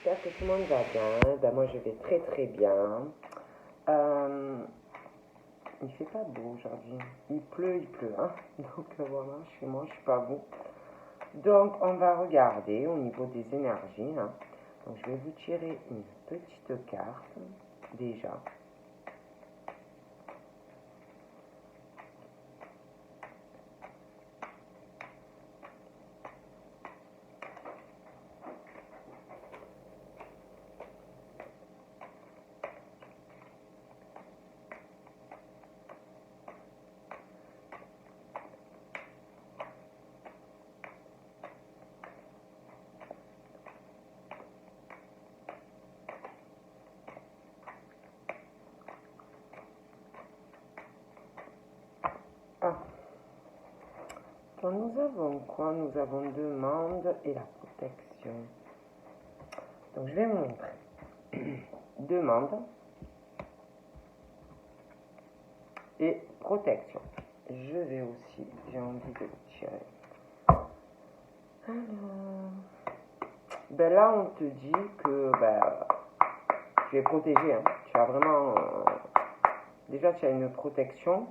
j'espère que tout le monde va bien. Ben, moi, je vais très très bien. Il fait pas beau aujourd'hui. Il pleut, hein. Donc voilà, chez moi, je suis pas beau. Donc, on va regarder au niveau des énergies. Hein. Donc, je vais vous tirer une petite carte déjà. Ah. Donc, nous avons quoi? Nous avons demande et la protection. Donc, je vais vous montrer. Demande et protection. Je vais aussi, j'ai envie de tirer. Alors, ben là, on te dit que tu es protégé. Hein. Tu as vraiment. Déjà, tu as une protection.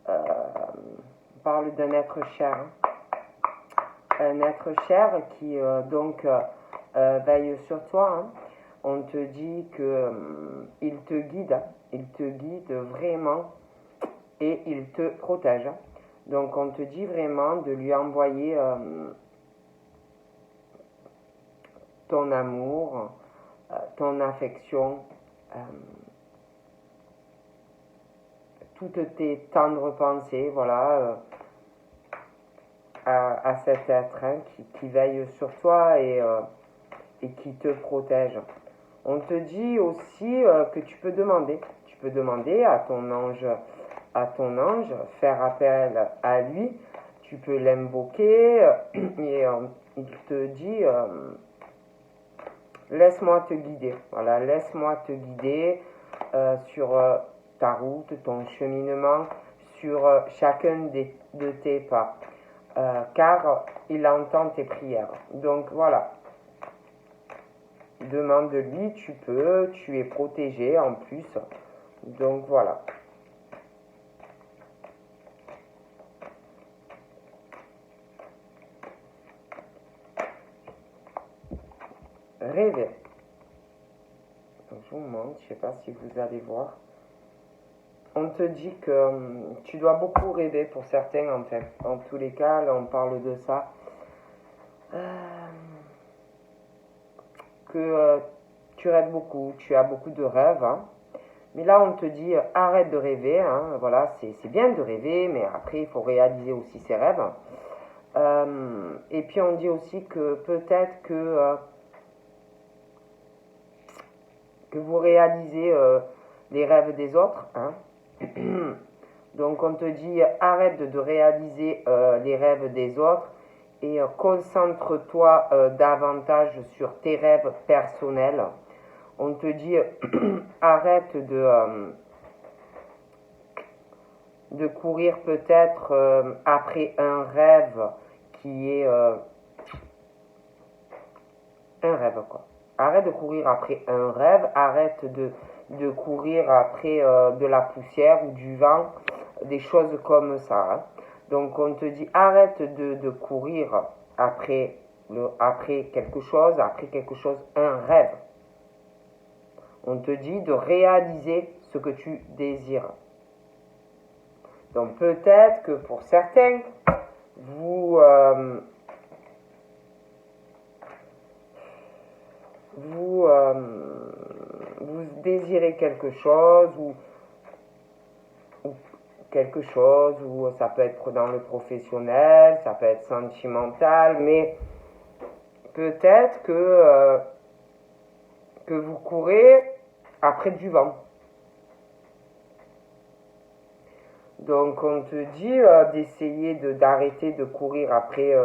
On parle d'un être cher. Hein. Un être cher qui veille sur toi. Hein. On te dit que il te guide. Hein. Il te guide vraiment et il te protège. Donc, on te dit vraiment de lui envoyer ton amour, ton affection, toutes tes tendres pensées, voilà, à cet être hein, qui veille sur toi et qui te protège. On te dit aussi que tu peux demander à ton ange, faire appel à lui, tu peux l'invoquer et il te dit laisse-moi te guider, voilà, laisse-moi te guider sur ta route, ton cheminement, sur chacun de tes pas, car il entend tes prières. Donc voilà, demande-lui, tu peux, tu es protégé en plus. Donc voilà. Rêver. Donc, je vous montre, je ne sais pas si vous allez voir. On te dit que tu dois beaucoup rêver pour certains, en fait. En tous les cas, là, on parle de ça. Que tu rêves beaucoup, tu as beaucoup de rêves. Hein. Mais là, on te dit arrête de rêver. Hein. Voilà, c'est bien de rêver, mais après, il faut réaliser aussi ses rêves. Et puis, on dit aussi que peut-être que vous réalisez les rêves des autres. Hein. Donc on te dit arrête de réaliser les rêves des autres et concentre-toi davantage sur tes rêves personnels. On te dit arrête de courir peut-être après un rêve qui est un rêve quoi. Arrête de courir après un rêve, arrête de courir après de la poussière ou du vent, des choses comme ça. Hein. Donc on te dit arrête de courir après quelque chose, un rêve. On te dit de réaliser ce que tu désires. Donc peut-être que pour certains, vous désirez quelque chose ou quelque chose, ou ça peut être dans le professionnel, ça peut être sentimental, mais peut-être que vous courez après du vent. Donc on te dit d'essayer d'arrêter de courir après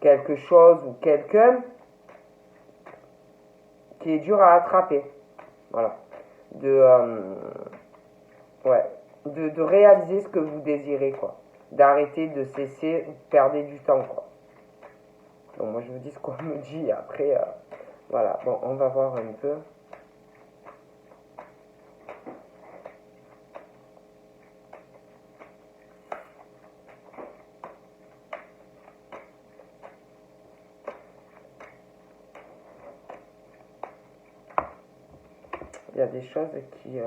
quelque chose ou quelqu'un qui est dur à attraper. Voilà. De réaliser ce que vous désirez, quoi. D'arrêter de cesser, de perdre du temps, quoi. Donc moi je vous dis ce qu'on me dit, après Voilà, bon, on va voir un peu. Il y a des choses qui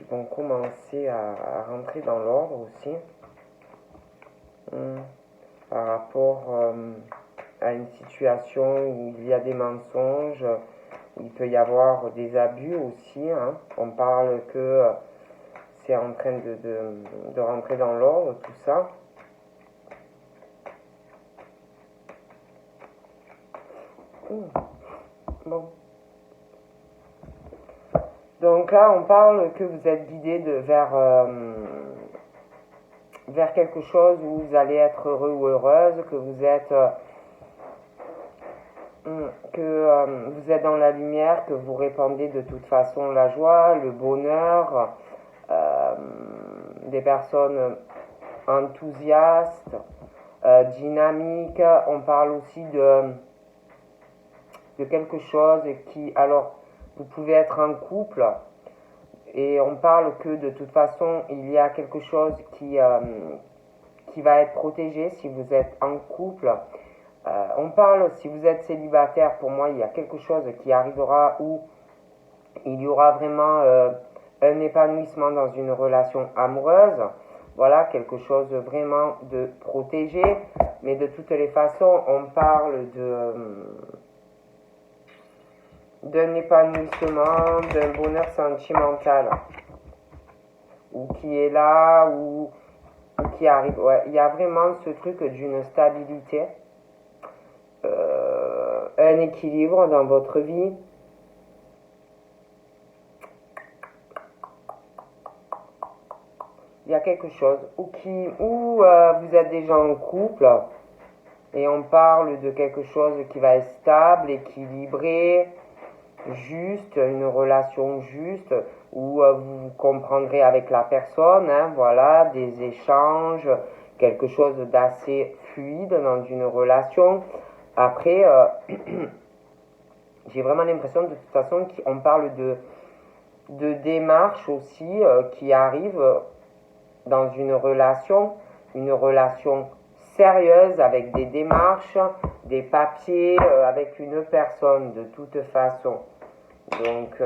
vont commencer à rentrer dans l'ordre aussi. Par rapport à une situation où il y a des mensonges, où il peut y avoir des abus aussi. Hein. On parle que c'est en train de rentrer dans l'ordre, tout ça. Bon. Donc là, on parle que vous êtes guidé vers quelque chose où vous allez être heureux ou heureuse, que vous êtes vous êtes dans la lumière, que vous répandez de toute façon la joie, le bonheur, des personnes enthousiastes, dynamiques. On parle aussi de quelque chose qui, alors, vous pouvez être en couple, et on parle que de toute façon, il y a quelque chose qui va être protégé si vous êtes en couple. On parle, si vous êtes célibataire, pour moi, il y a quelque chose qui arrivera où il y aura vraiment un épanouissement dans une relation amoureuse. Voilà, quelque chose vraiment de protégé. Mais de toutes les façons, on parle d'un épanouissement, d'un bonheur sentimental. Ou qui est là, ou qui arrive. Ouais, il y a vraiment ce truc d'une stabilité. Un équilibre dans votre vie. Il y a quelque chose où vous êtes déjà en couple et on parle de quelque chose qui va être stable, équilibré, juste, une relation juste où vous vous comprendrez avec la personne, hein, voilà, des échanges, quelque chose d'assez fluide dans une relation. Après, j'ai vraiment l'impression de toute façon qu'on parle de démarches aussi qui arrivent dans une relation sérieuse avec des démarches, des papiers, avec une personne de toute façon. Donc,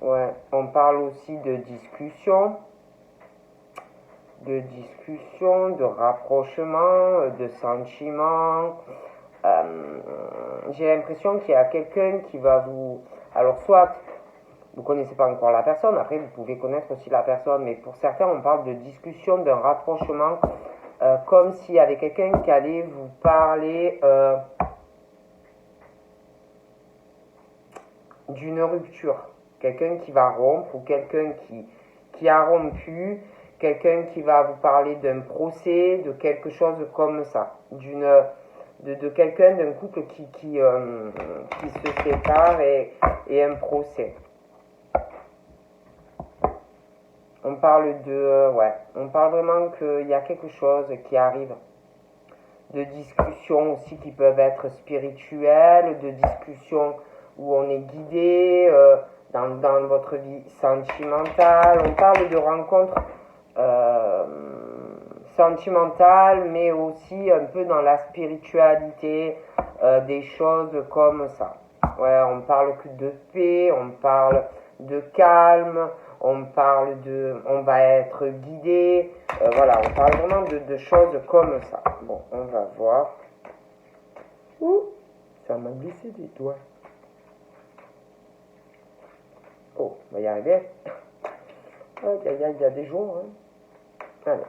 ouais, on parle aussi de discussion, de rapprochement, de sentiments. J'ai l'impression qu'il y a quelqu'un qui va vous... Alors, soit vous ne connaissez pas encore la personne, après vous pouvez connaître aussi la personne, mais pour certains, on parle de discussion, d'un rapprochement, comme s'il y avait quelqu'un qui allait vous parler d'une rupture. Quelqu'un qui va rompre ou quelqu'un qui a rompu, quelqu'un qui va vous parler d'un procès, de quelque chose comme ça, de quelqu'un, d'un couple qui se sépare et un procès. On parle on parle vraiment qu'il y a quelque chose qui arrive, de discussions aussi qui peuvent être spirituelles, de discussions où on est guidé dans votre vie sentimentale. On parle de rencontres sentimentales, mais aussi un peu dans la spiritualité, des choses comme ça. Ouais, on parle que de paix, on parle de calme, on va être guidé, voilà, on parle vraiment de choses comme ça. Bon, on va voir. Ouh, ça m'a glissé des doigts. Oh, on va y arriver. Il y a des jours, hein. Allez.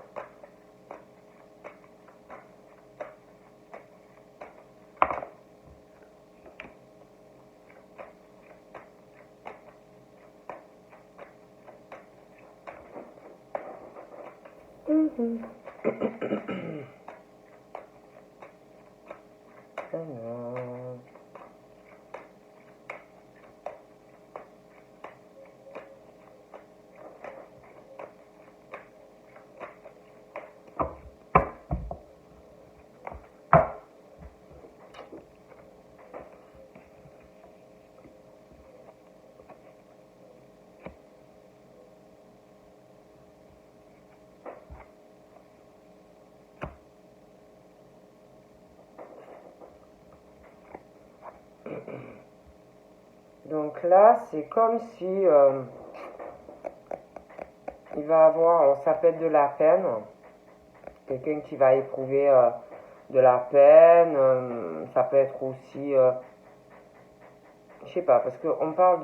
Donc là, c'est comme si il va avoir, alors ça peut être de la peine, quelqu'un qui va éprouver de la peine, ça peut être aussi, je sais pas, parce qu'on parle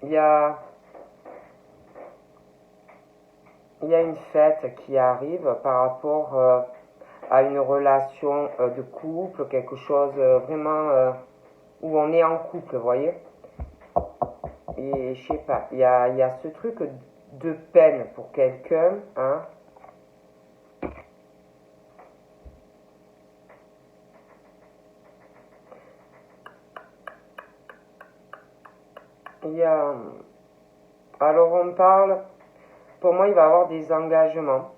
il y a une fête qui arrive par rapport à une relation de couple, quelque chose vraiment où on est en couple, vous voyez. Et je sais pas, il y a ce truc de peine pour quelqu'un, hein. Il y a, alors on parle, pour moi il va y avoir des engagements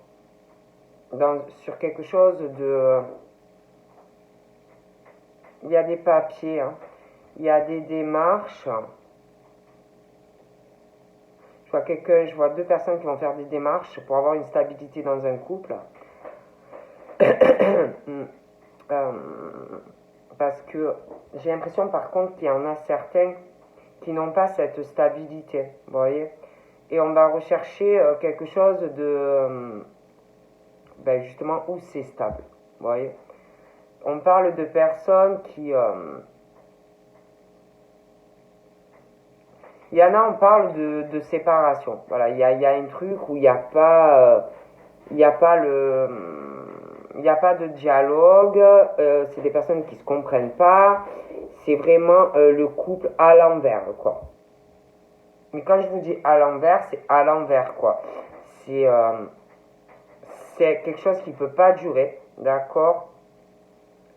sur quelque chose de, il y a des papiers, hein. Il y a des démarches. Je vois deux personnes qui vont faire des démarches pour avoir une stabilité dans un couple. Parce que j'ai l'impression par contre qu'il y en a certains qui n'ont pas cette stabilité, vous voyez. Et on va rechercher quelque chose de, justement, où c'est stable, vous voyez. On parle de personnes qui... il y en a, on parle de séparation. Voilà, il y a un truc où il n'y a pas... il n'y a pas de dialogue, c'est des personnes qui se comprennent pas, c'est vraiment le couple à l'envers, quoi. Mais quand je vous dis à l'envers, c'est à l'envers, quoi. C'est quelque chose qui peut pas durer, d'accord.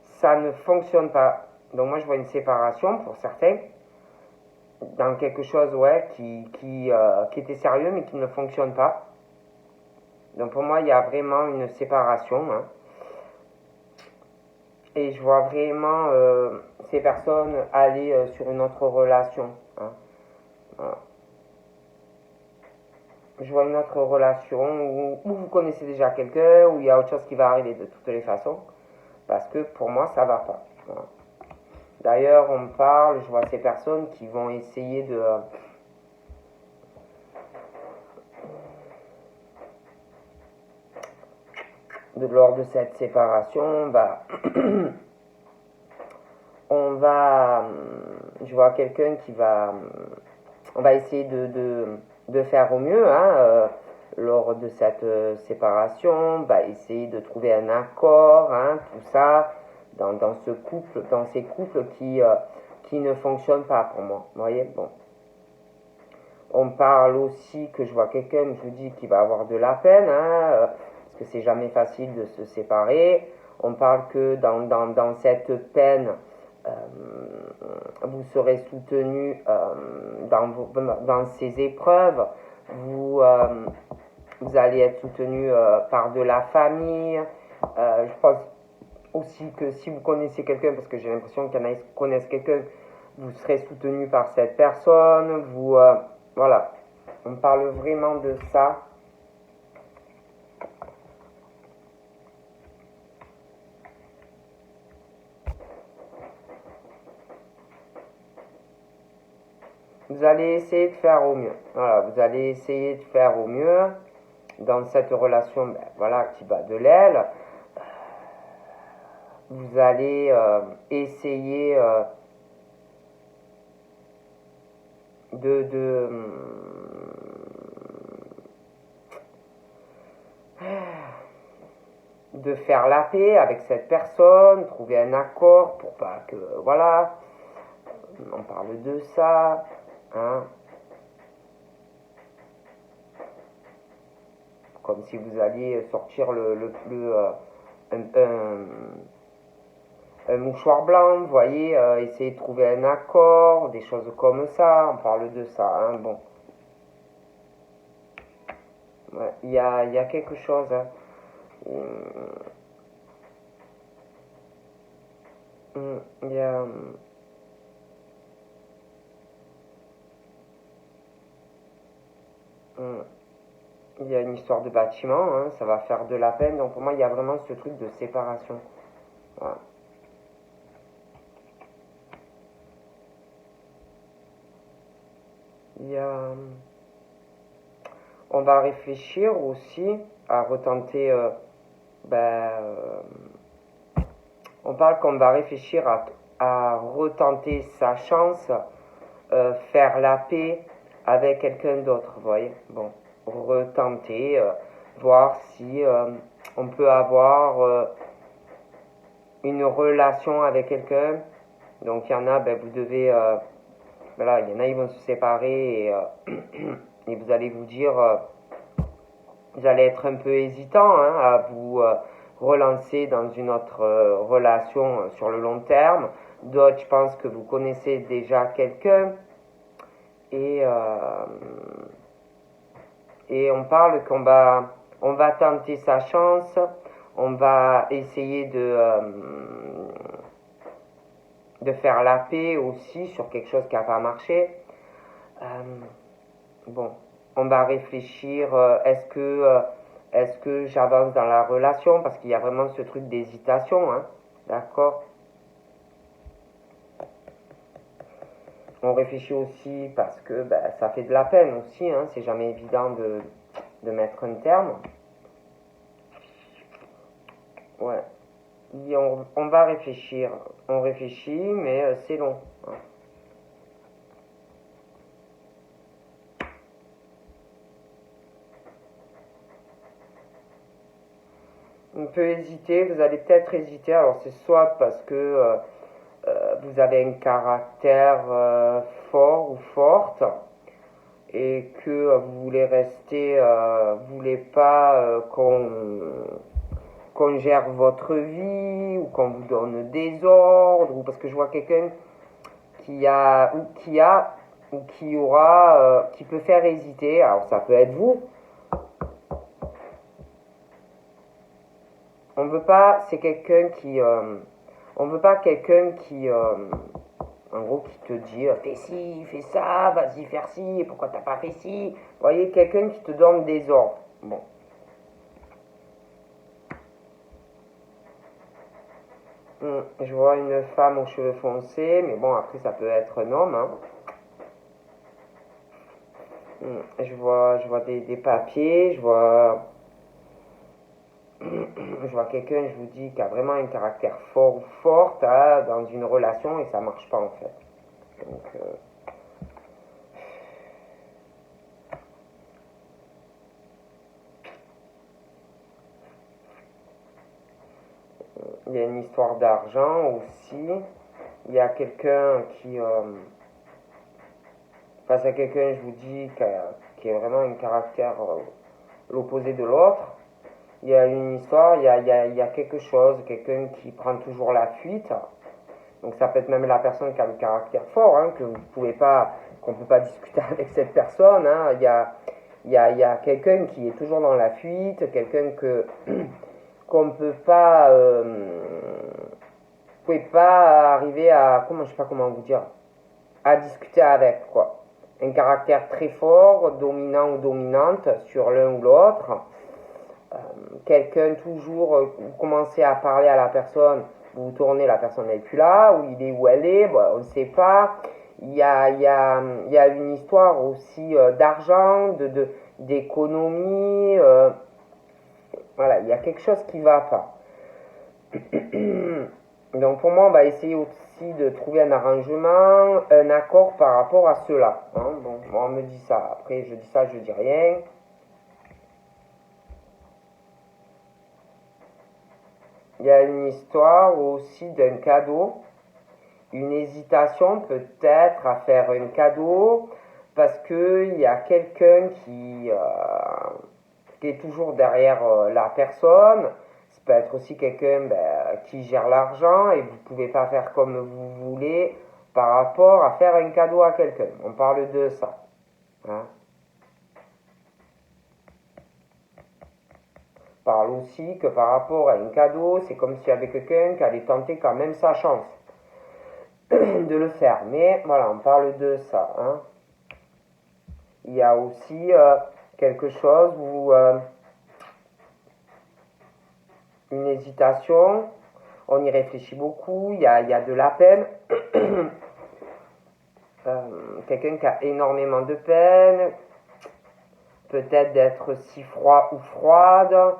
Ça ne fonctionne pas. Donc moi je vois une séparation pour certains, dans quelque chose, ouais, qui était sérieux mais qui ne fonctionne pas. Donc pour moi il y a vraiment une séparation, hein. Et je vois vraiment ces personnes aller sur une autre relation, hein. Voilà. Je vois une autre relation où vous connaissez déjà quelqu'un, où il y a autre chose qui va arriver de toutes les façons. Parce que pour moi, ça va pas. Voilà. D'ailleurs, je vois ces personnes qui vont essayer lors de cette séparation, je vois quelqu'un on va essayer de faire au mieux, hein, lors de cette séparation, essayer de trouver un accord, hein, tout ça, dans ces couples qui ne fonctionnent pas pour moi, vous voyez, bon. On parle aussi que je vois quelqu'un, je vous dis, qui va avoir de la peine, hein, parce que c'est jamais facile de se séparer. On parle que dans cette peine, vous serez soutenu dans ces épreuves. Vous allez être soutenu par de la famille. Je pense aussi que si vous connaissez quelqu'un, parce que j'ai l'impression qu'il y en a qui connaissent quelqu'un, vous serez soutenu par cette personne. Voilà, on parle vraiment de ça. Vous allez essayer de faire au mieux. Voilà, vous allez essayer de faire au mieux dans cette relation, voilà, qui bat de l'aile. Vous allez essayer de faire la paix avec cette personne, trouver un accord pour pas que, voilà, on parle de ça, hein. Comme si vous alliez sortir le plus un mouchoir blanc, vous voyez, essayer de trouver un accord, des choses comme ça, on parle de ça, hein, bon. Ouais, il y a quelque chose, hein. Il y a... il y a une histoire de bâtiment, hein, ça va faire de la peine, donc pour moi il y a vraiment ce truc de séparation. Voilà. Il y a, on va réfléchir aussi à retenter. Ben, on parle qu'on va réfléchir à retenter sa chance, faire la paix avec quelqu'un d'autre, vous voyez. Bon, retenter, voir si on peut avoir une relation avec quelqu'un. Donc il y en a, ben, vous devez, voilà, il y en a, ils vont se séparer et vous allez vous dire, vous allez être un peu hésitant hein, à vous relancer dans une autre relation sur le long terme. D'autres, je pense que vous connaissez déjà quelqu'un et, et on parle on va tenter sa chance, on va essayer de faire la paix aussi sur quelque chose qui n'a pas marché. Bon, on va réfléchir, est-ce que j'avance dans la relation parce qu'il y a vraiment ce truc d'hésitation, hein, d'accord. On réfléchit aussi parce que ben, ça fait de la peine aussi, hein, c'est jamais évident de mettre un terme. Ouais, et on va réfléchir, on réfléchit, mais c'est long. Hein. On peut hésiter, vous allez peut-être hésiter, alors c'est soit parce que vous avez un caractère fort ou forte et que vous voulez rester, vous voulez pas qu'on gère votre vie ou qu'on vous donne des ordres ou parce que je vois quelqu'un qui aura qui peut faire hésiter, alors ça peut être vous. On veut pas, c'est quelqu'un qui on veut pas quelqu'un qui en gros qui te dit fais ci, fais ça, vas-y faire ci, pourquoi t'as pas fait ci. Vous voyez, quelqu'un qui te donne des ordres. Bon. Je vois une femme aux cheveux foncés, mais bon après ça peut être un homme. Hein. Je vois des papiers, je vois quelqu'un, je vous dis, qui a vraiment un caractère fort ou forte hein, dans une relation et ça marche pas en fait. Donc il y a une histoire d'argent aussi. Il y a quelqu'un qui face à quelqu'un, je vous dis, qui a vraiment un caractère l'opposé de l'autre. Il y a une histoire, il y a quelque chose, quelqu'un qui prend toujours la fuite. Donc ça peut être même la personne qui a le caractère fort, hein, que vous pouvez pas, qu'on peut pas discuter avec cette personne. Hein. Il y a quelqu'un qui est toujours dans la fuite, quelqu'un qu'on peut pas, vous pouvez pas arriver à, comment je sais pas comment vous dire, à discuter avec quoi. Un caractère très fort, dominant ou dominante sur l'un ou l'autre. Quelqu'un toujours, vous commencez à parler à la personne, vous vous tournez, la personne n'est plus là, ou il est où elle est, bon, on ne sait pas. Il y a une histoire aussi d'argent, d'économie, voilà, il y a quelque chose qui ne va pas. Donc pour moi, on va essayer aussi de trouver un arrangement, un accord par rapport à cela. Hein. Bon, moi, on me dit ça, après je dis ça, je dis rien. Il y a une histoire aussi d'un cadeau, une hésitation peut-être à faire un cadeau parce qu'il y a quelqu'un qui est toujours derrière la personne. Ça peut être aussi quelqu'un qui gère l'argent et vous ne pouvez pas faire comme vous voulez par rapport à faire un cadeau à quelqu'un. On parle de ça. Hein. Parle aussi que par rapport à un cadeau, c'est comme s'il y avait quelqu'un qui allait tenter quand même sa chance de le faire. Mais voilà, on parle de ça. Hein. Il y a aussi quelque chose où une hésitation, on y réfléchit beaucoup, il y a de la peine. quelqu'un qui a énormément de peine, peut-être d'être si froid ou froide,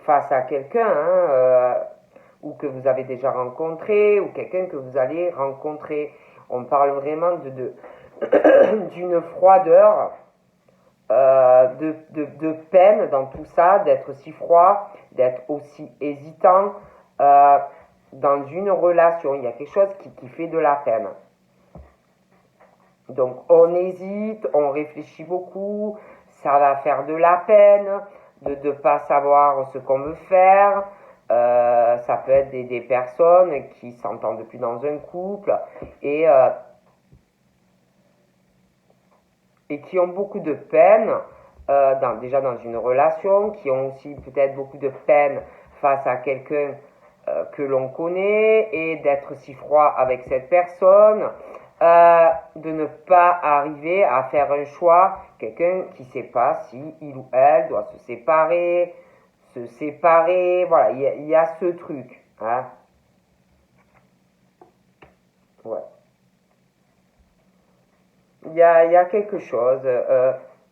face à quelqu'un, ou que vous avez déjà rencontré, ou quelqu'un que vous allez rencontrer. On parle vraiment d'une froideur, de peine dans tout ça, d'être si froid, d'être aussi hésitant dans une relation. Il y a quelque chose qui fait de la peine. Donc on hésite, on réfléchit beaucoup, ça va faire de la peine de ne pas savoir ce qu'on veut faire. Ça peut être des personnes qui s'entendent plus dans un couple et qui ont beaucoup de peine déjà dans une relation, qui ont aussi peut-être beaucoup de peine face à quelqu'un que l'on connaît et d'être si froid avec cette personne, de ne pas arriver à faire un choix, quelqu'un qui ne sait pas si il ou elle doit se séparer, voilà, il y a ce truc, hein. Ouais. Il y a quelque chose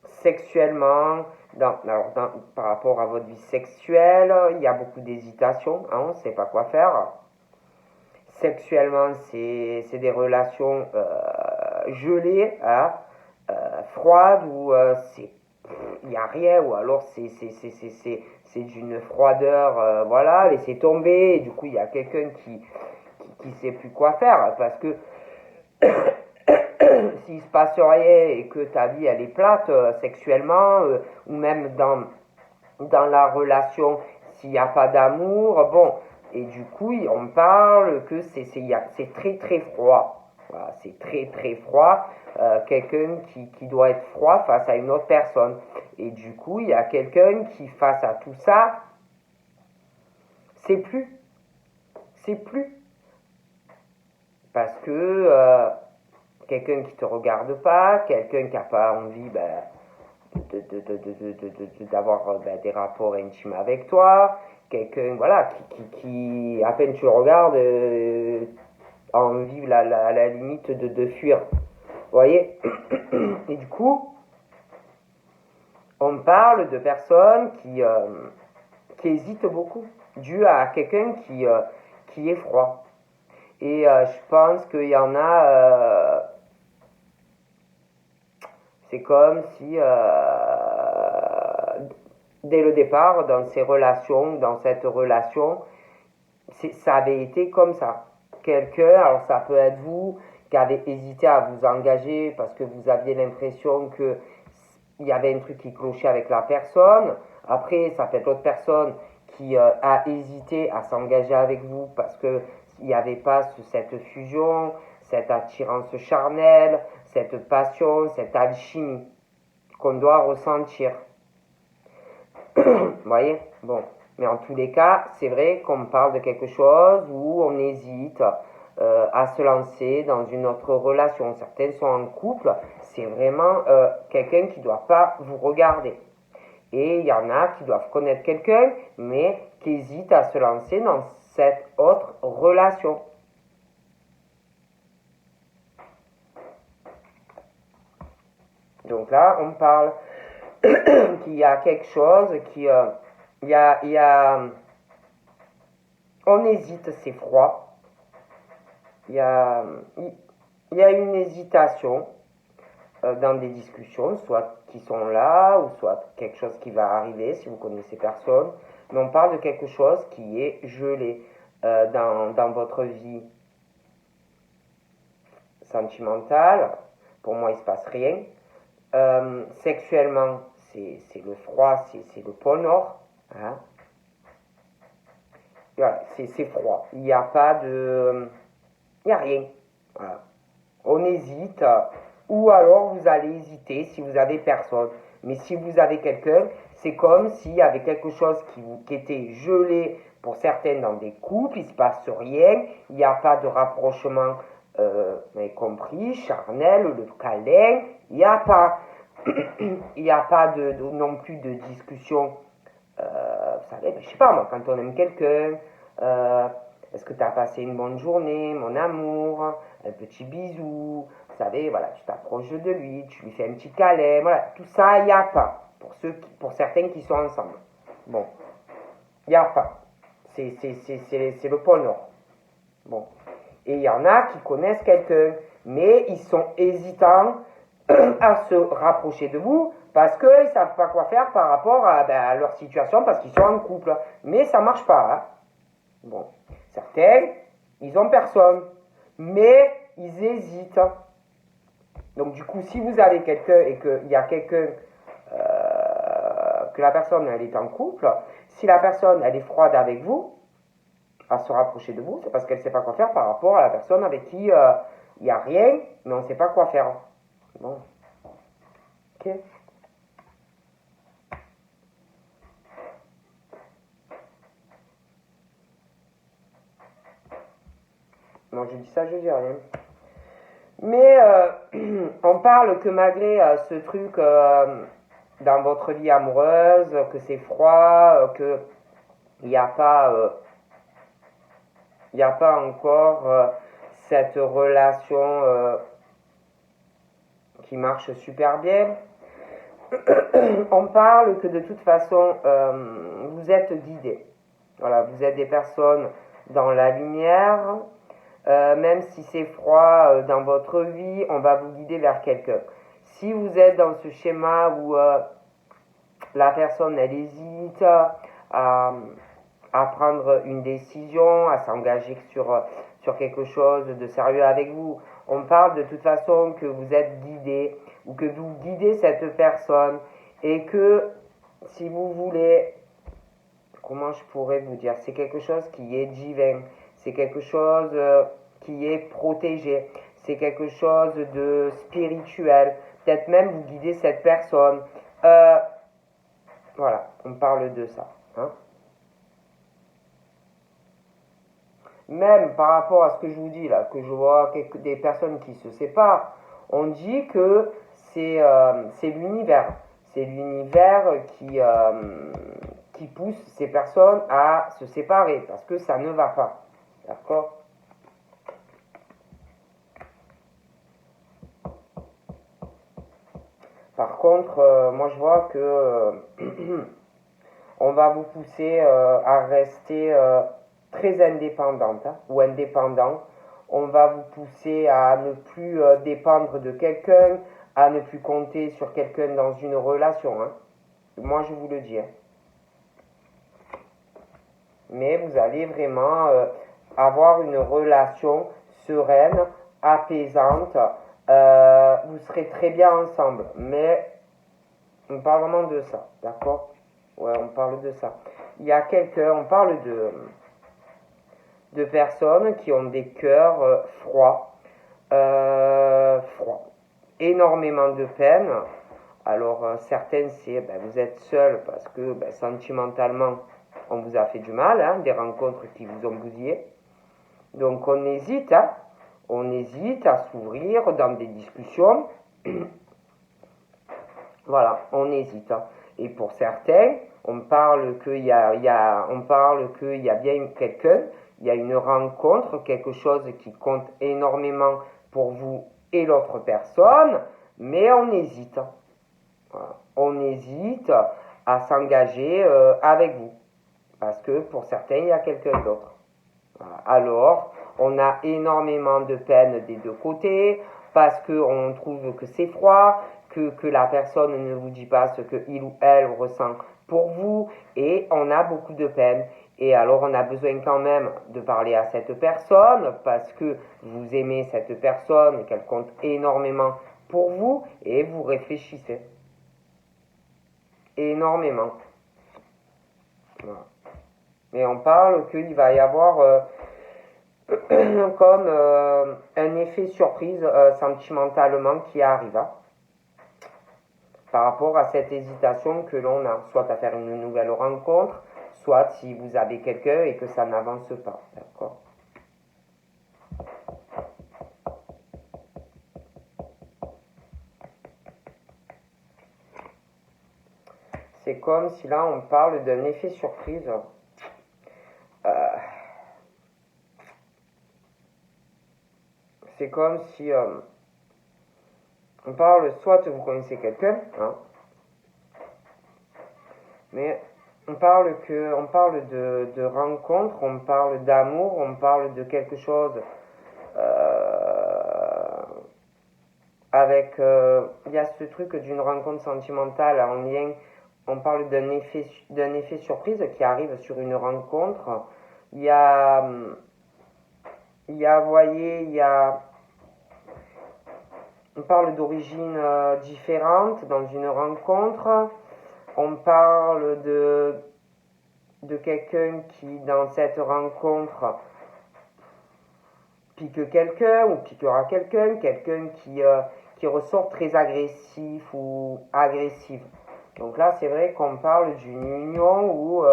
sexuellement, par rapport à votre vie sexuelle, il y a beaucoup d'hésitation, hein, on ne sait pas quoi faire. Sexuellement, c'est des relations gelées, hein, froides, où il n'y a rien, ou alors c'est d'une froideur, voilà, laissez tomber, et du coup il y a quelqu'un qui sait plus quoi faire, parce que s'il se passe rien et que ta vie elle est plate sexuellement, ou même dans la relation, s'il n'y a pas d'amour, bon, et du coup on parle que c'est très très froid. Voilà, c'est très très froid, quelqu'un qui doit être froid face à une autre personne. Et du coup, il y a quelqu'un qui, face à tout ça, c'est plus. Parce que quelqu'un qui te regarde pas, quelqu'un qui n'a pas envie d'avoir des rapports intimes avec toi, quelqu'un voilà, qui à peine tu le regardes, a envie à la limite de fuir. Vous voyez. Et du coup, on parle de personnes qui hésitent beaucoup, dû à quelqu'un qui est froid. Et je pense qu'il y en a, c'est comme si dès le départ, dans cette relation, ça avait été comme ça. Quelqu'un, alors ça peut être vous, qui avez hésité à vous engager parce que vous aviez l'impression qu'il y avait un truc qui clochait avec la personne. Après, ça peut être l'autre personne qui a hésité à s'engager avec vous parce qu'il n'y avait pas cette fusion, cette attirance charnelle, cette passion, cette alchimie qu'on doit ressentir. Vous voyez? Bon. Mais en tous les cas, c'est vrai qu'on parle de quelque chose où on hésite à se lancer dans une autre relation. Certains sont en couple, c'est vraiment quelqu'un qui ne doit pas vous regarder. Et il y en a qui doivent connaître quelqu'un, mais qui hésitent à se lancer dans cette autre relation. Donc là, on parle qu'il y a quelque chose on hésite, c'est froid. Il y a une hésitation dans des discussions, soit qui sont là, ou soit quelque chose qui va arriver si vous connaissez personne. Mais on parle de quelque chose qui est gelé dans votre vie sentimentale. Pour moi, il ne se passe rien. Sexuellement, c'est le froid, c'est le pôle Nord. Hein. Voilà, c'est froid. Il n'y a pas de... Il n'y a rien. Voilà. On hésite. Ou alors vous allez hésiter si vous avez personne. Mais si vous avez quelqu'un, c'est comme s'il y avait quelque chose qui était gelé pour certains dans des couples. Il ne se passe rien. Il n'y a pas de rapprochement, vous avez compris, charnel, le câlin. Il n'y a pas... Il n'y a pas non plus de discussion. Vous savez, je sais pas moi, quand on aime quelqu'un, Est-ce que tu as passé une bonne journée, mon amour? Un petit bisou. Vous savez, voilà, tu t'approches de lui, tu lui fais un petit câlin. Voilà, tout ça, il n'y a pas. Pour certains qui sont ensemble. Bon, il n'y a pas. C'est le pôle Nord. Bon. Et il y en a qui connaissent quelqu'un, mais ils sont hésitants à se rapprocher de vous parce qu'ils ne savent pas quoi faire par rapport à leur situation parce qu'ils sont en couple. Mais ça ne marche pas. Hein. Bon. Certains, ils ont personne, mais ils hésitent. Donc du coup, si vous avez quelqu'un et qu'il y a quelqu'un, que la personne elle est en couple, si la personne elle est froide avec vous, à se rapprocher de vous, c'est parce qu'elle ne sait pas quoi faire par rapport à la personne avec qui il n'y a rien, mais on ne sait pas quoi faire. Bon. Ok. Non, je dis ça, je dis rien. Mais on parle que malgré ce truc dans votre vie amoureuse, que c'est froid, que il n'y a pas encore cette relation qui marche super bien. On parle que de toute façon, vous êtes guidés. Voilà, vous êtes des personnes dans la lumière. Même si c'est froid dans votre vie, on va vous guider vers quelqu'un. Si vous êtes dans ce schéma où la personne elle hésite à prendre une décision, à s'engager sur quelque chose de sérieux avec vous, on parle de toute façon que vous êtes guidé ou que vous guidez cette personne et que si vous voulez, comment je pourrais vous dire, c'est quelque chose qui est divin, c'est quelque chose qui est protégé, c'est quelque chose de spirituel, peut-être même vous guidez cette personne. Voilà, on parle de ça. Hein. Même par rapport à ce que je vous dis là, que je vois des personnes qui se séparent, on dit que c'est l'univers. C'est l'univers qui pousse ces personnes à se séparer parce que ça ne va pas. D'accord? Par contre, moi je vois que on va vous pousser à rester très indépendante hein, ou indépendant. On va vous pousser à ne plus dépendre de quelqu'un, à ne plus compter sur quelqu'un dans une relation. Hein. Moi je vous le dis. Hein. Mais vous allez vraiment avoir une relation sereine, apaisante. Vous serez très bien ensemble. Mais on parle vraiment de ça, d'accord? Ouais, on parle de ça. Il y a quelqu'un, on parle de personnes qui ont des cœurs froids, froids. Énormément de peine. Alors, certaines, c'est vous êtes seul parce que sentimentalement, on vous a fait du mal, hein, des rencontres qui vous ont bousillé. Donc, on hésite, hein, on hésite à s'ouvrir dans des discussions. Voilà, on hésite. Hein. Et pour certains, on parle qu'il y a bien quelqu'un, il y a une rencontre, quelque chose qui compte énormément pour vous et l'autre personne, mais on hésite. Voilà. On hésite à s'engager avec vous, parce que pour certains, il y a quelqu'un d'autre. Voilà. Alors, on a énormément de peine des deux côtés, parce qu'on trouve que c'est froid, que la personne ne vous dit pas ce qu'il ou elle ressent pour vous, et on a beaucoup de peine. Et alors on a besoin quand même de parler à cette personne, parce que vous aimez cette personne, qu'elle compte énormément pour vous, et vous réfléchissez. Énormément. Voilà. Et on parle qu'il va y avoir comme un effet surprise sentimentalement qui arrive. Hein, par rapport à cette hésitation que l'on a, soit à faire une nouvelle rencontre, soit si vous avez quelqu'un et que ça n'avance pas. D'accord? C'est comme si là on parle d'un effet surprise. c'est comme si on parle, soit vous connaissez quelqu'un, hein, mais on parle de rencontre, on parle d'amour, on parle de quelque chose avec, il y a ce truc d'une rencontre sentimentale en lien, on parle d'un effet surprise qui arrive sur une rencontre. Il y a, vous voyez, on parle d'origines différentes dans une rencontre. On parle de quelqu'un qui, dans cette rencontre, pique quelqu'un ou piquera quelqu'un qui ressort très agressif ou agressive. Donc là, c'est vrai qu'on parle d'une union où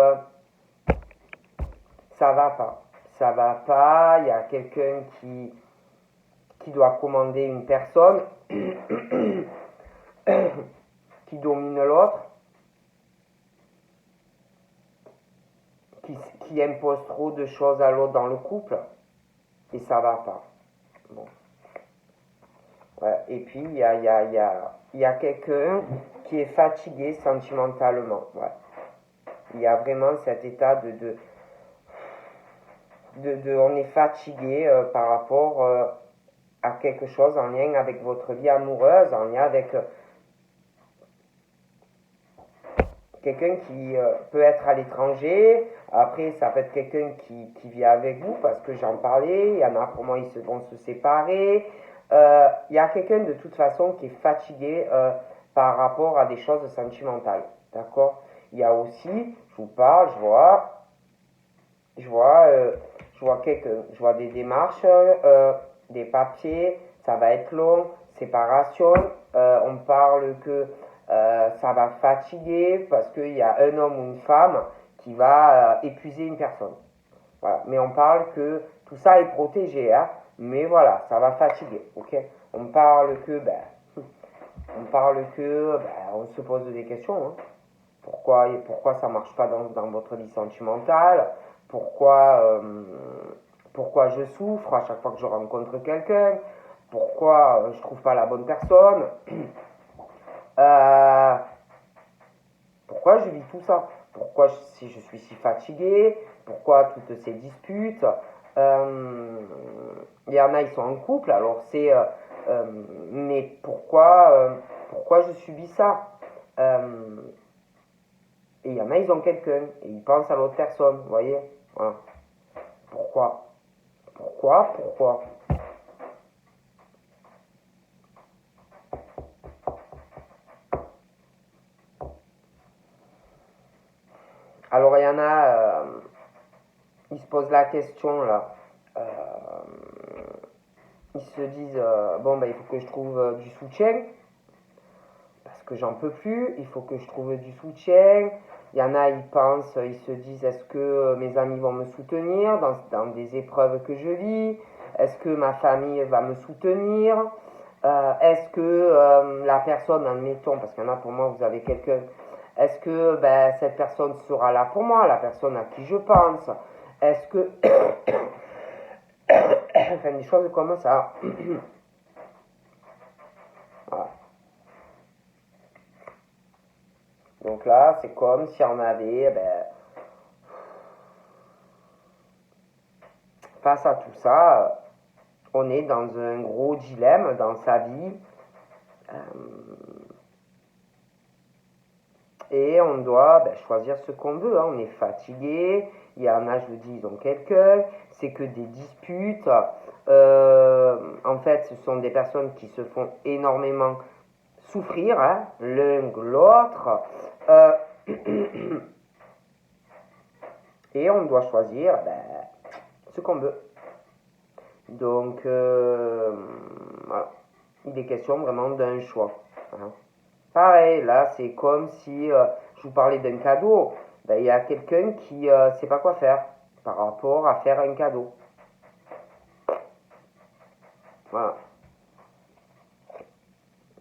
ça va pas. Ça va pas, il y a quelqu'un qui doit commander une personne qui domine l'autre, qui impose trop de choses à l'autre dans le couple, et ça va pas. Bon. Ouais. Et puis, il y a quelqu'un qui est fatigué sentimentalement. Ouais. Il y a vraiment cet état on est fatigué par rapport à quelque chose en lien avec votre vie amoureuse, en lien avec quelqu'un qui peut être à l'étranger. Après, ça peut être quelqu'un qui vit avec vous, parce que j'en parlais, il y en a pour moi, ils vont se séparer. Il y a quelqu'un de toute façon qui est fatigué par rapport à des choses sentimentales. D'accord? Il y a aussi, je vous parle, je vois des démarches, des papiers, ça va être long, séparation, on parle que ça va fatiguer parce qu'il y a un homme ou une femme qui va épuiser une personne. Voilà. Mais on parle que tout ça est protégé, hein, mais voilà, ça va fatiguer, ok? On parle que, on se pose des questions, hein. Pourquoi ça marche pas dans votre vie sentimentale? Pourquoi je souffre à chaque fois que je rencontre quelqu'un? Pourquoi je trouve pas la bonne personne? Pourquoi je vis tout ça? Pourquoi si je suis si fatigué? Pourquoi toutes ces disputes? Il y en a, ils sont en couple, alors c'est... mais pourquoi je subis ça? Et il y en a, ils ont quelqu'un, et ils pensent à l'autre personne, vous voyez? Voilà. Pourquoi? Alors, il y en a, ils se posent la question, là. Ils se disent, il faut que je trouve du soutien, parce que j'en peux plus, il faut que je trouve du soutien. Il y en a, ils se disent, est-ce que mes amis vont me soutenir dans des épreuves que je vis? Est-ce que ma famille va me soutenir? Est-ce que la personne, admettons, parce qu'il y en a pour moi, vous avez quelqu'un, est-ce que cette personne sera là pour moi, la personne à qui je pense? Est-ce que... enfin, des choses comme ça. Voilà. Donc là, c'est comme si on avait, face à tout ça, on est dans un gros dilemme dans sa vie. Et on doit choisir ce qu'on veut. Hein. On est fatigué. Il y en a, je le dis, ils ont quelqu'un. C'est que des disputes. En fait, ce sont des personnes qui se font énormément souffrir, hein, l'un que l'autre. Et on doit choisir ce qu'on veut. Donc, voilà. Il est question vraiment d'un choix. Hein. Pareil, là, c'est comme si je vous parlais d'un cadeau. Il y a quelqu'un qui ne sait pas quoi faire par rapport à faire un cadeau. Voilà.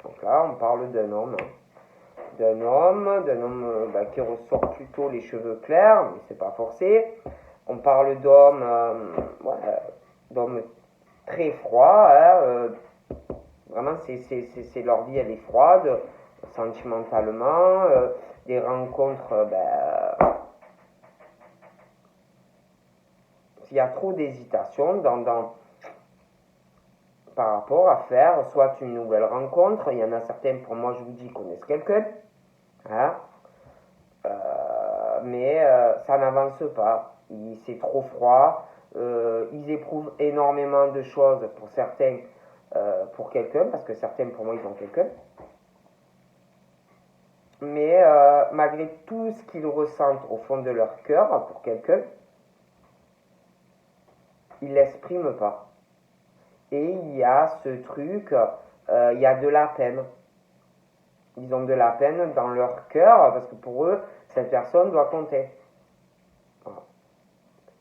Donc là, on parle d'un homme. D'un homme qui ressort plutôt les cheveux clairs, mais c'est pas forcé. On parle d'homme très froid, hein, vraiment leur vie elle est froide, sentimentalement, des rencontres, il y a trop d'hésitation par rapport à faire soit une nouvelle rencontre, il y en a certains pour moi je vous dis connaissent quelqu'un, hein, mais ça n'avance pas, c'est trop froid, ils éprouvent énormément de choses pour certains, pour quelqu'un, parce que certains pour moi ils ont quelqu'un, mais malgré tout ce qu'ils ressentent au fond de leur cœur pour quelqu'un, ils ne l'expriment pas. Et il y a ce truc, il y a de la peine. Ils ont de la peine dans leur cœur parce que pour eux, cette personne doit compter. Voilà.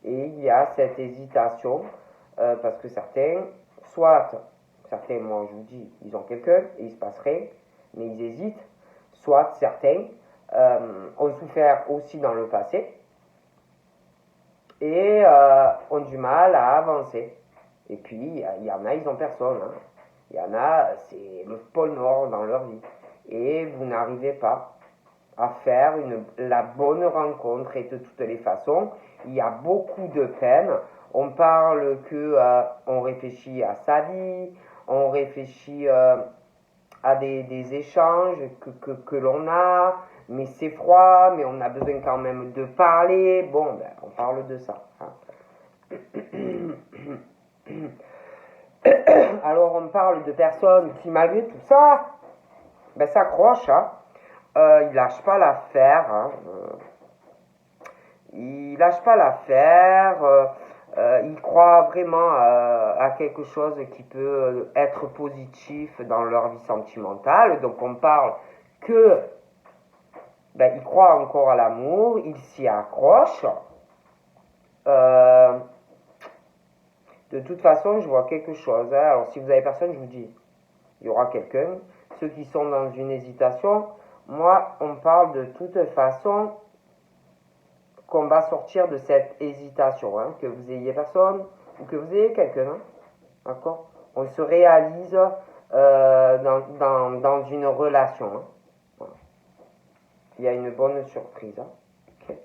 Et il y a cette hésitation parce que certains, certains, moi je vous dis, ils ont quelqu'un et il se passe rien, mais ils hésitent. Soit certains ont souffert aussi dans le passé et ont du mal à avancer. Et puis, il y en a, ils n'ont personne. Hein. Il y en a, c'est le pôle Nord dans leur vie. Et vous n'arrivez pas à faire la bonne rencontre. Et de toutes les façons, il y a beaucoup de peine. On parle que on réfléchit à sa vie, on réfléchit à des échanges que l'on a, mais c'est froid, mais on a besoin quand même de parler. Bon, on parle de ça. Hein. Alors on parle de personnes qui malgré tout ça, s'accrochent, hein. Ils lâchent pas l'affaire, hein. Ils lâchent pas l'affaire, ils croient vraiment à quelque chose qui peut être positif dans leur vie sentimentale. Donc on parle que ils croient encore à l'amour, ils s'y accrochent. De toute façon, je vois quelque chose. Hein. Alors, si vous avez personne, je vous dis, il y aura quelqu'un. Ceux qui sont dans une hésitation, moi, on parle de toute façon qu'on va sortir de cette hésitation. Hein. Que vous ayez personne ou que vous ayez quelqu'un. Hein. D'accord ? On se réalise dans une relation. Hein. Voilà. Il y a une bonne surprise. Hein. Okay.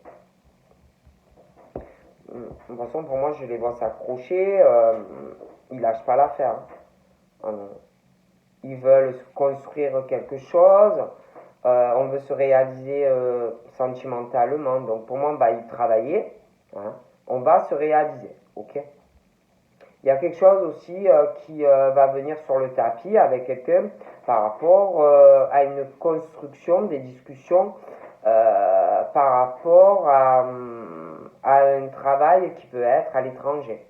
De toute façon, pour moi, je les vois s'accrocher. Ils lâchent pas l'affaire. Hein. Ils veulent construire quelque chose. On veut se réaliser sentimentalement. Donc, pour moi, ils travailler. Hein. On va se réaliser. Ok. Il y a quelque chose aussi qui va venir sur le tapis avec quelqu'un par rapport à une construction, des discussions par rapport à un travail qui peut être à l'étranger.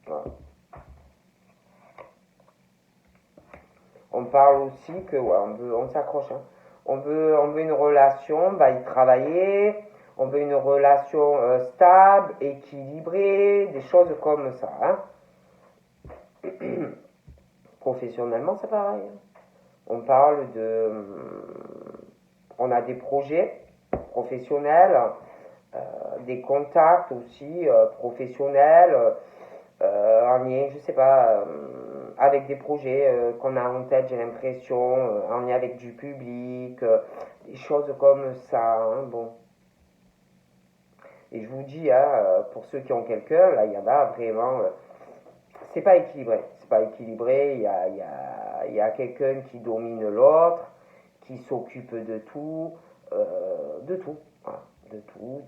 Voilà. On parle aussi que, on s'accroche. Hein. On veut une relation, y travailler. On veut une relation stable, équilibrée, des choses comme ça. Hein. Professionnellement, c'est pareil. Hein. On parle on a des projets professionnels, des contacts aussi professionnels, en lien, je sais pas, avec des projets qu'on a en tête, j'ai l'impression, en lien avec du public, des choses comme ça. Hein, bon. Et je vous dis, hein, pour ceux qui ont quelqu'un, là, il y en a vraiment. C'est pas équilibré. C'est pas équilibré. Il y a quelqu'un qui domine l'autre, qui s'occupe de tout. De tout. Voilà. De tout.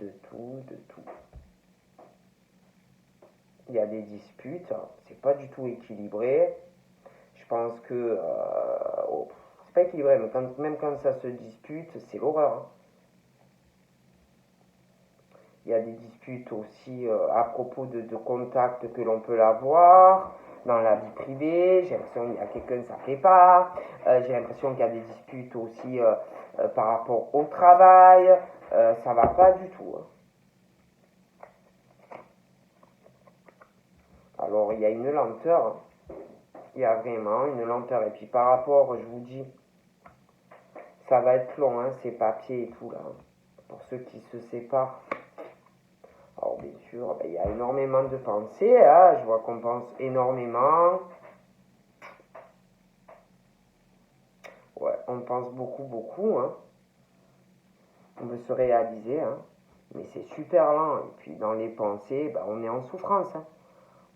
Il y a des disputes. C'est pas du tout équilibré. Je pense que. C'est pas équilibré, mais même quand ça se dispute, c'est l'horreur. Hein. Il y a des disputes aussi à propos de contacts que l'on peut avoir dans la vie privée. J'ai l'impression qu'il y a quelqu'un, ça ne fait pas. J'ai l'impression qu'il y a des disputes aussi par rapport au travail. Ça va pas du tout. Hein. Alors, il y a une lenteur. Hein. Il y a vraiment une lenteur. Et puis, par rapport, je vous dis, ça va être long, hein, ces papiers et tout, là. Hein, pour ceux qui se séparent. Alors bien sûr, il y a énormément de pensées, hein. Je vois qu'on pense énormément. Ouais, on pense beaucoup, beaucoup, hein. On veut se réaliser, hein. Mais c'est super lent. Et puis dans les pensées, on est en souffrance, hein.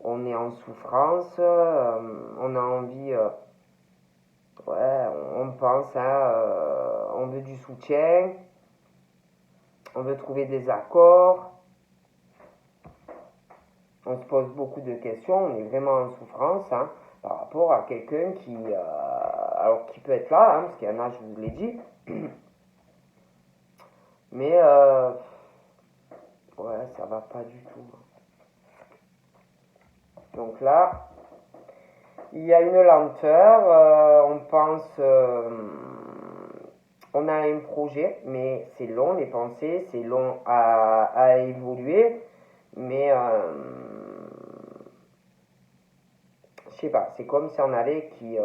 On est en souffrance, on a envie, ouais, on pense, hein, on veut du soutien, on veut trouver des accords, on se pose beaucoup de questions, on est vraiment en souffrance, hein, par rapport à quelqu'un qui, alors qui peut être là, hein, parce qu'il y en a, je vous l'ai dit, mais ouais, ça va pas du tout. Donc là, il y a une lenteur, on pense, on a un projet, mais c'est long les pensées, c'est long à évoluer, mais je sais pas, c'est comme si on avait qui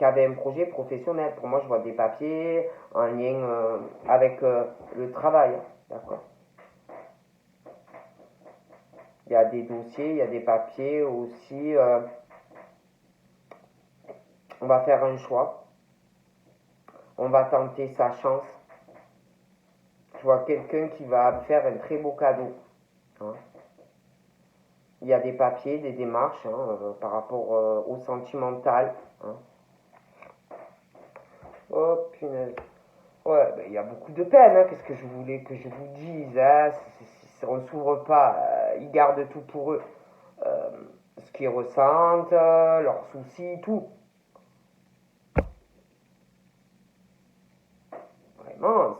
avait un projet professionnel. Pour moi, je vois des papiers en lien avec le travail, d'accord. Il y a des dossiers, il y a des papiers aussi. On va faire un choix. On va tenter sa chance. Je vois quelqu'un qui va faire un très beau cadeau, hein. Il y a des papiers, des démarches, hein, par rapport au sentimental, hein. Oh punaise. Ouais, il y a beaucoup de peine, hein. Qu'est-ce que je voulais que je vous dise, hein. On ne s'ouvre pas. Ils gardent tout pour eux. Euh, Ce qu'ils ressentent, leurs soucis, tout. Vraiment,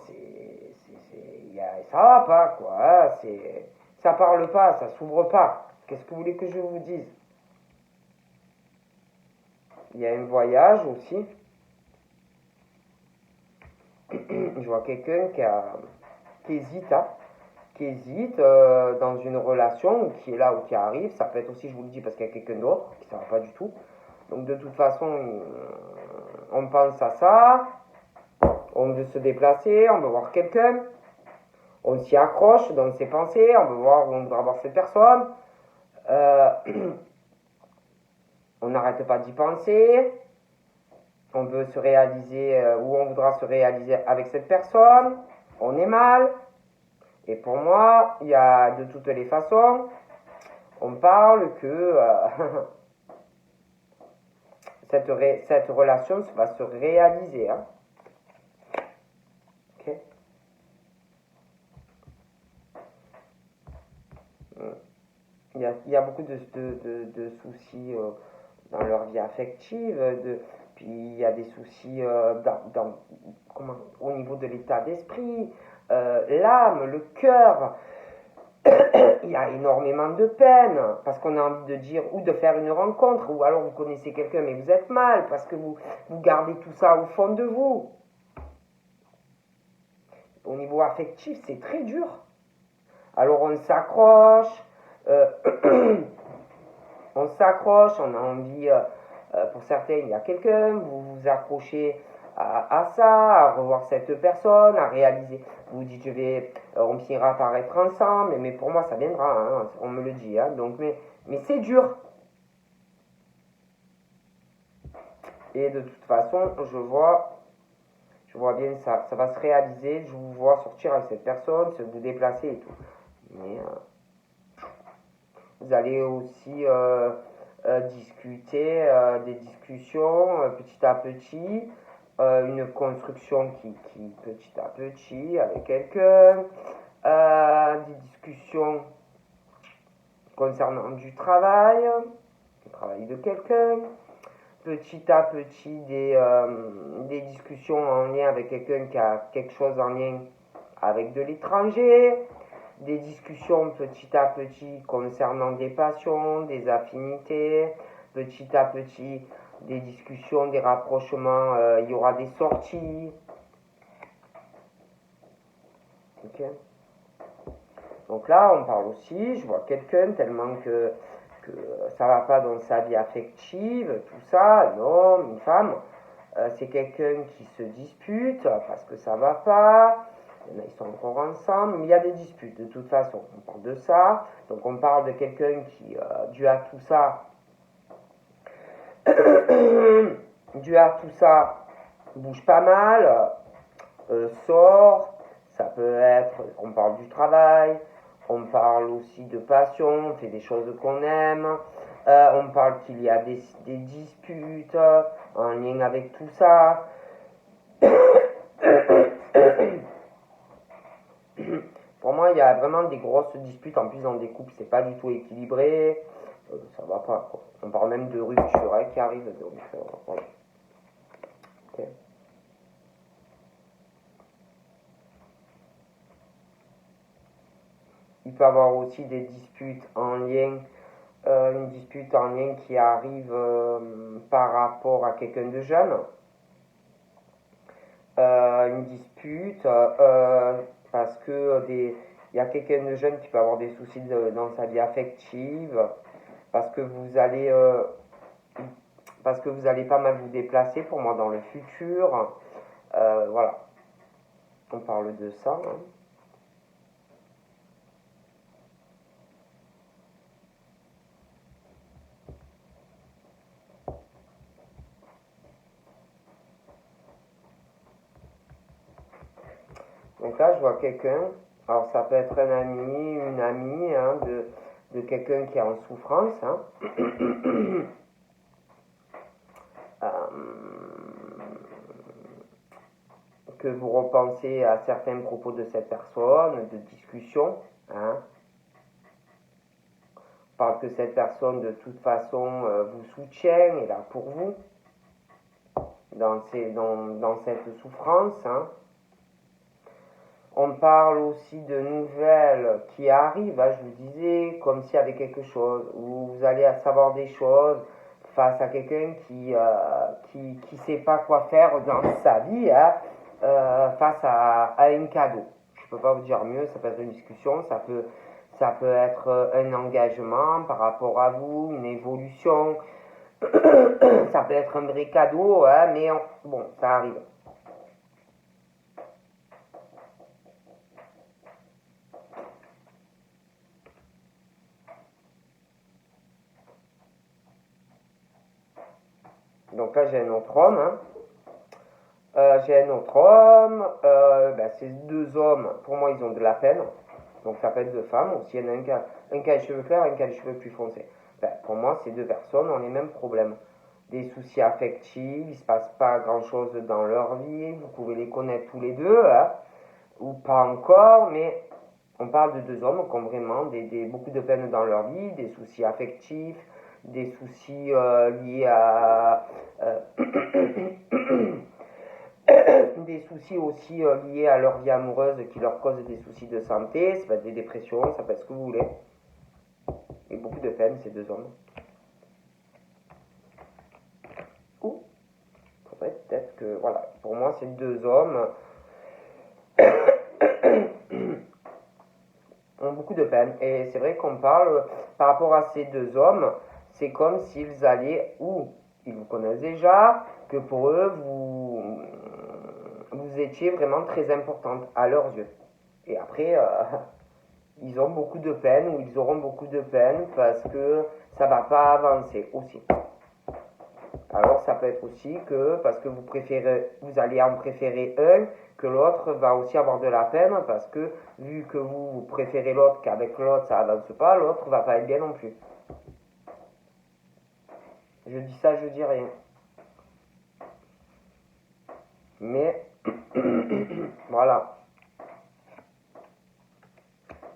ça va pas, quoi, hein. Ça parle pas, ça s'ouvre pas. Qu'est-ce que vous voulez que je vous dise? Il y a un voyage aussi. Je vois quelqu'un qui hésite, hein, qui hésite dans une relation, ou qui est là ou qui arrive. Ça peut être aussi, je vous le dis, parce qu'il y a quelqu'un d'autre qui ne va pas du tout. Donc de toute façon, on pense à ça, on veut se déplacer, on veut voir quelqu'un, on s'y accroche dans ses pensées, on veut voir où on voudra voir cette personne. Euh, on n'arrête pas d'y penser, on veut se réaliser, ou on voudra se réaliser avec cette personne, on est mal. Et pour moi, il y a de toutes les façons, on parle que cette relation va se réaliser, hein. Okay. Il y a beaucoup de soucis dans leur vie affective, puis il y a des soucis au niveau de l'état d'esprit, l'âme, le cœur. Il y a énormément de peine parce qu'on a envie de dire ou de faire une rencontre, ou alors vous connaissez quelqu'un mais vous êtes mal parce que vous gardez tout ça au fond de vous. Au niveau affectif, c'est très dur. Alors on s'accroche, euh, on a envie, pour certains, il y a quelqu'un, vous vous accrochez à ça, à revoir cette personne, à réaliser. Vous vous dites, on finira par être ensemble, mais pour moi, ça viendra, hein, on me le dit, hein, donc, mais c'est dur. Et de toute façon, je vois bien ça, ça va se réaliser, je vous vois sortir avec cette personne, se vous déplacer et tout. Mais vous allez aussi discuter, des discussions petit à petit, une construction qui petit à petit avec quelqu'un, des discussions concernant du travail, le travail de quelqu'un, petit à petit des discussions en lien avec quelqu'un qui a quelque chose en lien avec de l'étranger, des discussions petit à petit concernant des passions, des affinités, petit à petit des discussions, des rapprochements, il y aura des sorties. Ok. Donc là, on parle aussi, je vois quelqu'un tellement que ça va pas dans sa vie affective, tout ça, un homme, une femme, c'est quelqu'un qui se dispute parce que ça va pas, Il y en a, ils sont encore ensemble, mais il y a des disputes de toute façon. On parle de ça, donc on parle de quelqu'un qui, dû à tout ça, bouge pas mal, sort. Ça peut être, on parle du travail, on parle aussi de passion, on fait des choses qu'on aime, on parle qu'il y a des disputes en lien avec tout ça. Pour moi, il y a vraiment des grosses disputes. En plus, dans des couples, c'est pas du tout équilibré. Ça va pas, quoi. On parle même de rupture qui arrive. Donc, voilà. Okay. Il peut y avoir aussi des disputes en lien, une dispute en lien qui arrive par rapport à quelqu'un de jeune. Une dispute parce que il y a quelqu'un de jeune qui peut avoir des soucis dans sa vie affective, parce que vous allez pas mal vous déplacer pour moi dans le futur. Voilà, on parle de ça. Hein. Donc là, je vois quelqu'un, alors ça peut être un ami, une amie, hein, de quelqu'un qui est en souffrance. Hein. Que vous repensez à certains propos de cette personne, de discussion. Hein. On parle que cette personne, de toute façon, vous soutient, est là pour vous, dans cette souffrance. Hein. On parle aussi de nouvelles qui arrivent, hein, je vous disais, comme s'il y avait quelque chose, où vous allez savoir des choses face à quelqu'un qui sait pas quoi faire dans sa vie, hein, face à un cadeau. Je peux pas vous dire mieux, ça peut être une discussion, ça peut être un engagement par rapport à vous, une évolution, ça peut être un vrai cadeau, hein, mais bon, ça arrive. Donc là, j'ai un autre homme. Hein. Ces deux hommes, pour moi, ils ont de la peine. Donc ça peut être deux femmes aussi. Il y en a un qui a les cheveux clairs, un qui a les cheveux plus foncés. Pour moi, ces deux personnes ont les mêmes problèmes. Des soucis affectifs, il ne se passe pas grand-chose dans leur vie. Vous pouvez les connaître tous les deux, hein, ou pas encore, mais on parle de deux hommes qui ont vraiment beaucoup de peine dans leur vie, des soucis affectifs, des soucis liés à... des soucis aussi liés à leur vie amoureuse qui leur causent des soucis de santé, ça peut être des dépressions, ça peut être ce que vous voulez. Et beaucoup de peine, ces deux hommes. Ou, faudrait peut-être que, voilà, pour moi, ces deux hommes ont beaucoup de peine. Et c'est vrai qu'on parle, par rapport à ces deux hommes, c'est comme s'ils allaient, ou ils vous connaissent déjà, que pour eux, vous étiez vraiment très importante à leurs yeux. Et après, ils ont beaucoup de peine, ou ils auront beaucoup de peine, parce que ça va pas avancer aussi. Alors ça peut être aussi que, parce que vous allez en préférer un, que l'autre va aussi avoir de la peine, parce que vu que vous préférez l'autre, qu'avec l'autre ça avance pas, l'autre va pas être bien non plus. Je dis ça, je dis rien. Mais, voilà.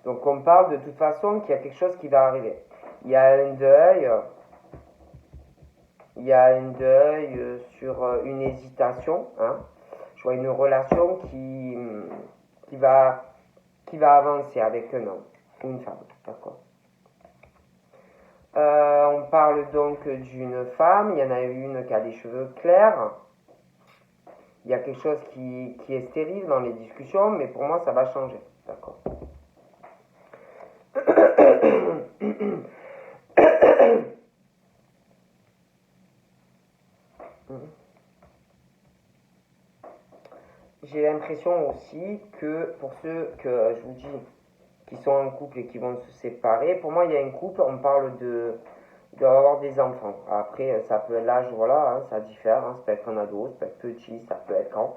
Donc on parle de toute façon qu'il y a quelque chose qui va arriver. Il y a un deuil, sur une hésitation. Hein. Je vois une relation qui va avancer avec un homme ou une femme. D'accord. On parle donc d'une femme. Il y en a une qui a des cheveux clairs. Il y a quelque chose qui est stérile dans les discussions, mais pour moi ça va changer. D'accord. j'ai l'impression aussi que pour ceux que je vous dis qui sont en couple et qui vont se séparer, pour moi il y a un couple, on parle d'avoir des enfants. Après, ça peut être l'âge, voilà, hein, ça diffère, hein, ça peut être un ado, ça peut être petit, ça peut être grand.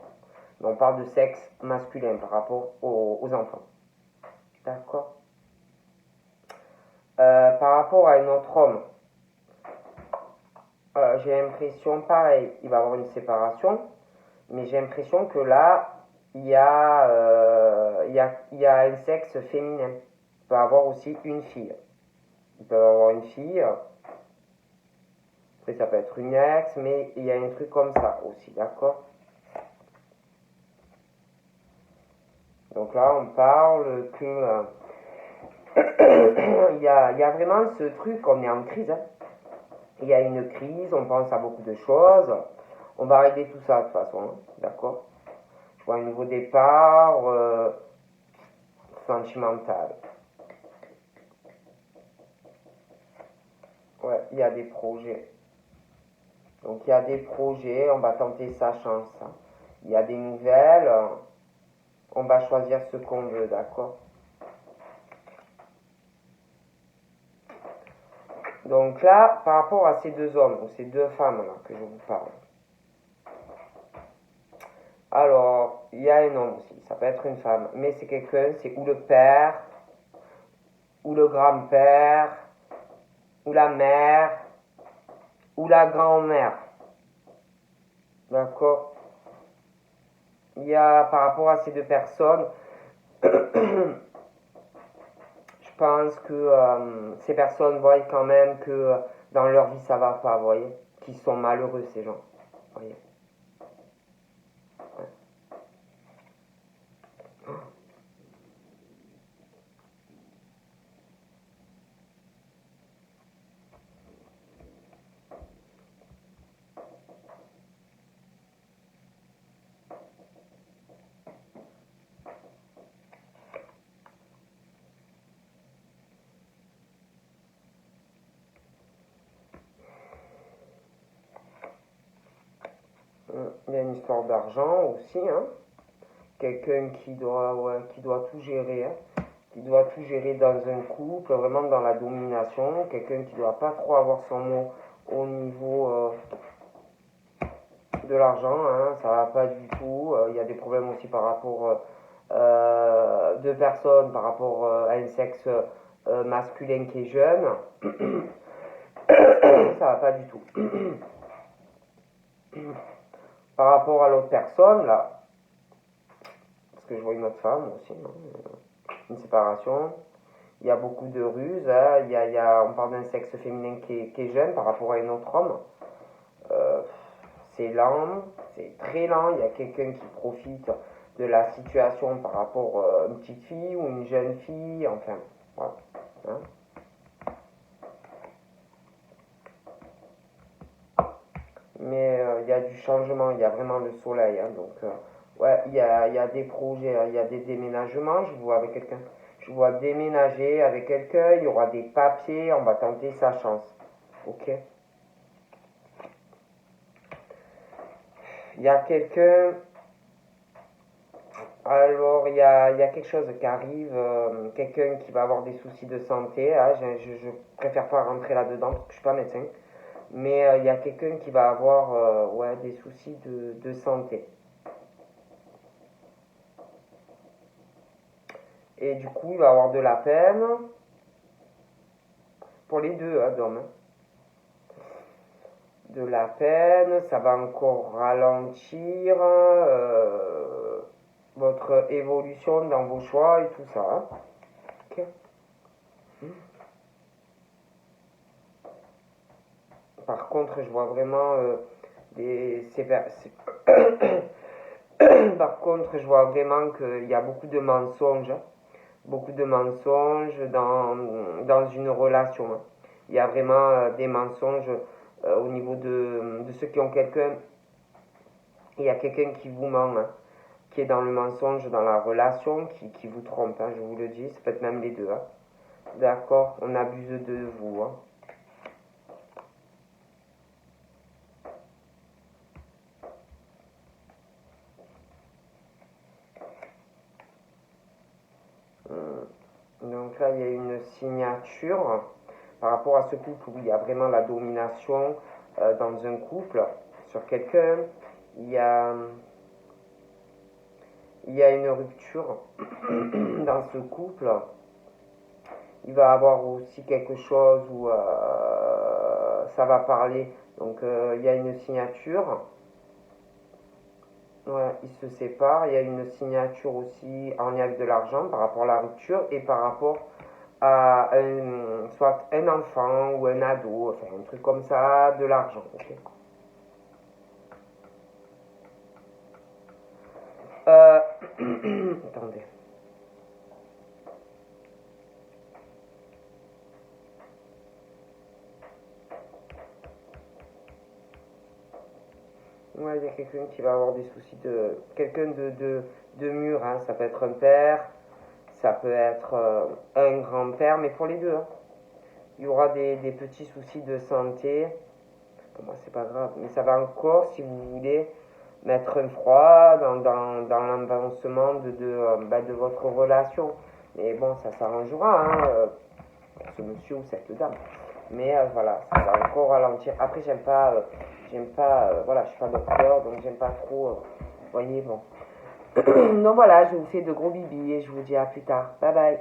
Mais on parle de sexe masculin par rapport aux enfants. D'accord. Par rapport à un autre homme, j'ai l'impression, pareil, il va y avoir une séparation, mais j'ai l'impression que là, il y a un sexe féminin. Il peut y avoir aussi une fille. Il peut y avoir une fille, après ça peut être une ex, mais il y a un truc comme ça aussi, d'accord. Donc là, on parle que il y a vraiment ce truc, on est en crise, hein. Il y a une crise, on pense à beaucoup de choses. On va régler tout ça de toute façon, hein, d'accord. Je vois un nouveau départ sentimental. Ouais, il y a des projets. Donc il y a des projets, on va tenter sa chance, hein. Il y a des nouvelles, on va choisir ce qu'on veut, d'accord. Donc là, par rapport à ces deux hommes, ou ces deux femmes là que je vous parle, alors, il y a un homme aussi, ça peut être une femme, mais c'est quelqu'un, c'est ou le père, ou le grand-père, ou la mère, ou la grand-mère. D'accord. Il y a, par rapport à ces deux personnes, je pense que ces personnes voient quand même que dans leur vie ça va pas, vous voyez, qu'ils sont malheureux ces gens, vous voyez. Ouais. Il y a une histoire d'argent aussi, hein. Quelqu'un qui doit, ouais, qui doit tout gérer, hein. Qui doit tout gérer dans un couple, vraiment dans la domination. Quelqu'un qui doit pas trop avoir son mot au niveau de l'argent, hein. Ça va pas du tout. Il y a des problèmes aussi par rapport de personnes, par rapport à un sexe masculin qui est jeune. Ça va pas du tout. Par rapport à l'autre personne, là, parce que je vois une autre femme aussi, hein, une séparation. Il y a beaucoup de ruses, hein. On parle d'un sexe féminin qui est jeune par rapport à un autre homme. Euh, c'est lent, c'est très lent. Il y a quelqu'un qui profite de la situation par rapport à une petite fille ou une jeune fille, enfin, voilà. Hein. Mais il y a du changement, il y a vraiment le soleil, hein, donc ouais, il y a des projets, hein, il y a des déménagements, je vois avec quelqu'un. Je vois déménager avec quelqu'un, il y aura des papiers, on va tenter sa chance. Ok. Il y a quelqu'un, alors il y a quelque chose qui arrive, quelqu'un qui va avoir des soucis de santé, hein, je préfère pas rentrer là-dedans parce que je suis pas médecin, mais il y a quelqu'un qui va avoir ouais, des soucis de santé. Et du coup, il va avoir de la peine pour les deux, hein, d'hommes. Hein. De la peine, ça va encore ralentir votre évolution dans vos choix et tout ça. Hein. Ok. Par contre, je vois vraiment des par contre, je vois vraiment qu'il y a beaucoup de mensonges dans une relation. Hein. Il y a vraiment des mensonges au niveau de ceux qui ont quelqu'un. Il y a quelqu'un qui vous ment, hein, qui est dans le mensonge dans la relation, qui vous trompe, hein, je vous le dis, ça peut être même les deux. Hein. D'accord, on abuse de vous. Hein. Donc là, il y a une signature par rapport à ce couple où il y a vraiment la domination dans un couple sur quelqu'un. Il y a, il y a une rupture dans ce couple. Il va y avoir aussi quelque chose où ça va parler. Donc il y a une signature. Ouais, ils se séparent. Il y a une signature aussi en lien avec de l'argent par rapport à la rupture et par rapport à soit un enfant ou un ado, enfin un truc comme ça, de l'argent. Okay. Attendez. Ouais, il y a quelqu'un qui va avoir des soucis de... Quelqu'un de mûr, hein. Ça peut être un père, ça peut être un grand-père, mais pour les deux. Hein. Il y aura des petits soucis de santé. Pour moi, c'est pas grave. Mais ça va encore, si vous voulez, mettre un froid dans l'avancement de votre relation. Mais bon, ça s'arrangera, hein, pour ce monsieur ou cette dame. Mais voilà, ça va encore ralentir. Après, voilà, je suis pas docteur, donc j'aime pas trop, voyez, bon. Donc voilà, je vous fais de gros bibis et je vous dis à plus tard. Bye bye.